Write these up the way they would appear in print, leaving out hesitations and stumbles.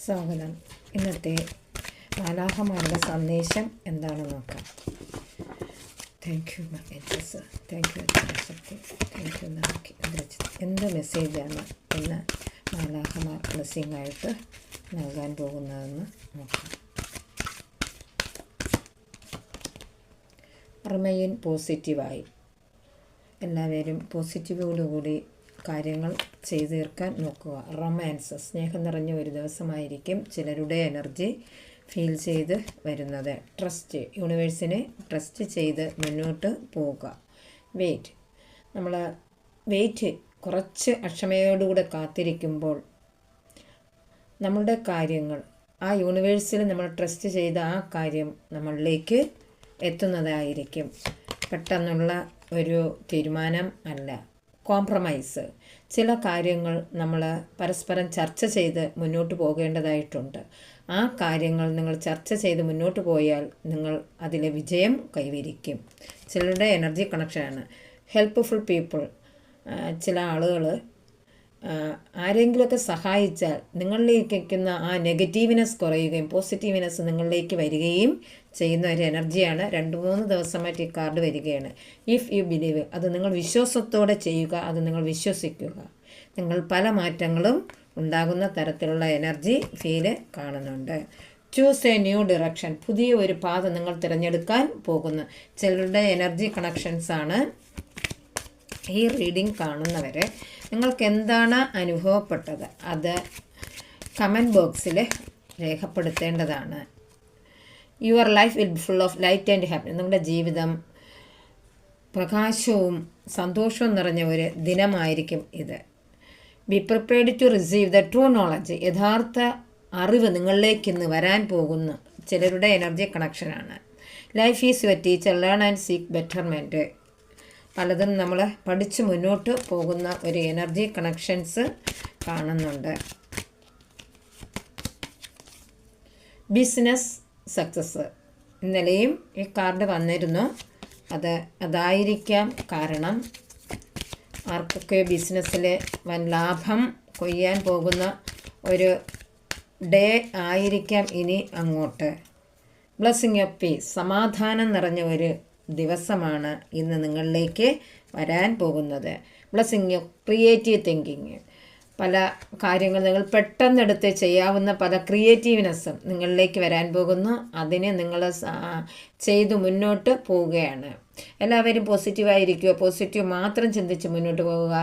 സ്വാഗതം. ഇന്നത്തെ മാലാഖമാരുടെ സന്ദേശം എന്താണെന്ന് നോക്കാം. Thank you Angeles, thank you Shakti, thank you നമുക്ക് എന്ത് മെസ്സേജാണ് ഇന്ന് മാലാഖമാർ ബ്ലെസ്സിങ്ങായിട്ട് നൽകാൻ പോകുന്നതെന്ന് നോക്കാം. റിമെയിൻ പോസിറ്റീവായി. എല്ലാവരും പോസിറ്റീവോടുകൂടി കാര്യങ്ങൾ ചെയ്തു തീർക്കാൻ നോക്കുക. റൊമാൻസ്, സ്നേഹം നിറഞ്ഞ ഒരു ദിവസമായിരിക്കും ചിലരുടെ എനർജി ഫീൽ ചെയ്ത് വരുന്നത്. ട്രസ്റ്റ്, യൂണിവേഴ്സിനെ ട്രസ്റ്റ് ചെയ്ത് മുന്നോട്ട് പോവുക. നമ്മൾ കുറച്ച് അക്ഷമയോടുകൂടെ കാത്തിരിക്കുമ്പോൾ നമ്മളുടെ കാര്യങ്ങൾ ആ യൂണിവേഴ്സിൽ നമ്മൾ ട്രസ്റ്റ് ചെയ്ത ആ കാര്യം നമ്മളിലേക്ക് എത്തുന്നതായിരിക്കും. പെട്ടെന്നുള്ള ഒരു തീരുമാനം അല്ല, കോംപ്രമൈസ്. ചില കാര്യങ്ങൾ നമ്മൾ പരസ്പരം ചർച്ച ചെയ്ത് മുന്നോട്ട് പോകേണ്ടതായിട്ടുണ്ട്. ആ കാര്യങ്ങൾ നിങ്ങൾ ചർച്ച ചെയ്ത് മുന്നോട്ട് പോയാൽ നിങ്ങൾ അതിലെ വിജയം കൈവരിക്കും. ചിലരുടെ എനർജി കണക്ഷനാണ് ഹെൽപ്ഫുൾ പീപ്പിൾ. ചില ആളുകൾ ആരെങ്കിലുമൊക്കെ സഹായിച്ചാൽ നിങ്ങളിലേക്കുന്ന ആ നെഗറ്റീവ്നെസ് കുറയുകയും പോസിറ്റീവ്നെസ് നിങ്ങളിലേക്ക് വരികയും ചെയ്യുന്ന ഒരു എനർജിയാണ്. 2-3 ദിവസമായിട്ട് ഈ കാർഡ് വരികയാണ്. ഇഫ് യു ബിലീവ്, അത് നിങ്ങൾ വിശ്വാസത്തോടെ ചെയ്യുക, അത് നിങ്ങൾ വിശ്വസിക്കുക. നിങ്ങൾ പല മാറ്റങ്ങളും ഉണ്ടാകുന്ന തരത്തിലുള്ള എനർജി ഫീല് കാണുന്നുണ്ട്. ചൂസ് എ ന്യൂ ഡിറക്ഷൻ, പുതിയ ഒരു പാത നിങ്ങൾ തിരഞ്ഞെടുക്കാൻ പോകുന്നു. ചിലരുടെ എനർജി കണക്ഷൻസാണ് ഈ റീഡിംഗ് കാണുന്നവരെ. നിങ്ങൾക്ക് എന്താണ് അനുഭവപ്പെട്ടത് അത് കമൻറ്റ് ബോക്സിൽ രേഖപ്പെടുത്തേണ്ടതാണ്. Your life will be full of light and happy. നിങ്ങളുടെ ജീവിതം പ്രകാശവും സന്തോഷവും നിറഞ്ഞ ഒരു ദിനമായിരിക്കും ഇത്. Be prepared to receive the true knowledge. യഥാർത്ഥ അറിവ് നിങ്ങളിലേക്ക് ഇന്ന് വരാൻ പോകുന്നു. ചിലരുടെ എനർജി കണക്ഷനാണ്. Life is your teacher, learn and seek betterment. പലതും നമ്മൾ പഠിച്ച് മുന്നോട്ട് പോകുന്ന ഒരു എനർജി കണക്ഷൻസ് കാണുന്നുണ്ട്. ബിസിനസ് സക്സസ്, ഇന്നലെയും ഈ കാർഡ് വന്നിരുന്നു. അതായിരിക്കാം കാരണം. ആർക്കൊക്കെ ബിസിനസ്സിൽ വൻ ലാഭം കൊയ്യാൻ പോകുന്ന ഒരു ഡേ ആയിരിക്കാം ഇനി അങ്ങോട്ട്. ബ്ലെസ്സിങ് ഓഫ് പീസ്, സമാധാനം നിറഞ്ഞ ഒരു ദിവസമാണ് ഇന്ന് നിങ്ങളിലേക്ക് വരാൻ പോകുന്നത്. ബ്ലെസ്സിങ് ഓഫ് ക്രിയേറ്റീവ് തിങ്കിങ്, പല കാര്യങ്ങൾ നിങ്ങൾ പെട്ടെന്നെടുത്ത് ചെയ്യാവുന്ന പല ക്രിയേറ്റീവ്നെസ്സും നിങ്ങളിലേക്ക് വരാൻ പോകുന്നു. അതിന് നിങ്ങൾ ചെയ്തു മുന്നോട്ട് പോവുകയാണ്. എല്ലാവരും പോസിറ്റീവായിരിക്കുക, പോസിറ്റീവ് മാത്രം ചിന്തിച്ച് മുന്നോട്ട് പോവുക.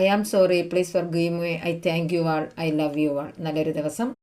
I am sorry, please forgive me, I thank you all, I love you all. നല്ലൊരു ദിവസം.